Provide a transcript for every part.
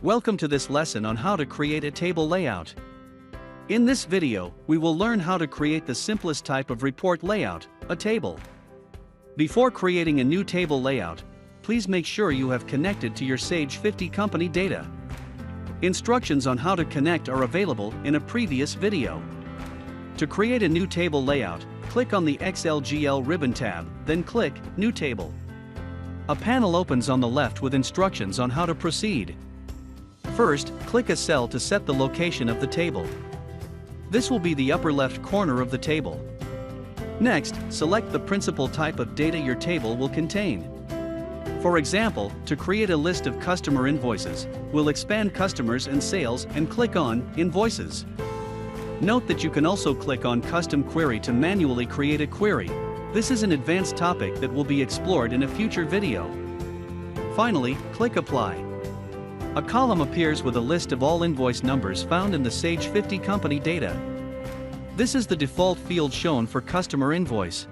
Welcome to this lesson on how to create a table layout. In this video, we will learn how to create the simplest type of report layout, a table. Before creating a new table layout, please make sure you have connected to your Sage 50 company data. Instructions on how to connect are available in a previous video. To create a new table layout, click on the XLGL ribbon tab, then click New Table. A panel opens on the left with instructions on how to proceed. First, click a cell to set the location of the table. This will be the upper left corner of the table. Next, select the principal type of data your table will contain. For example, to create a list of customer invoices, we'll expand Customers and Sales and click on Invoices. Note that you can also click on Custom Query to manually create a query. This is an advanced topic that will be explored in a future video. Finally, click Apply. A column appears with a list of all invoice numbers found in the Sage 50 company data. This is the default field shown for customer invoice.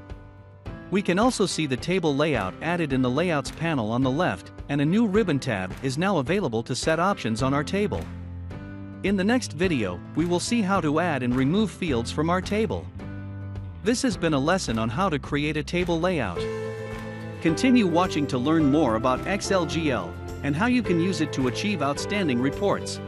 We can also see the table layout added in the Layouts panel on the left, and a new ribbon tab is now available to set options on our table. In the next video, we will see how to add and remove fields from our table. This has been a lesson on how to create a table layout. Continue watching to learn more about XLGL and how you can use it to achieve outstanding reports.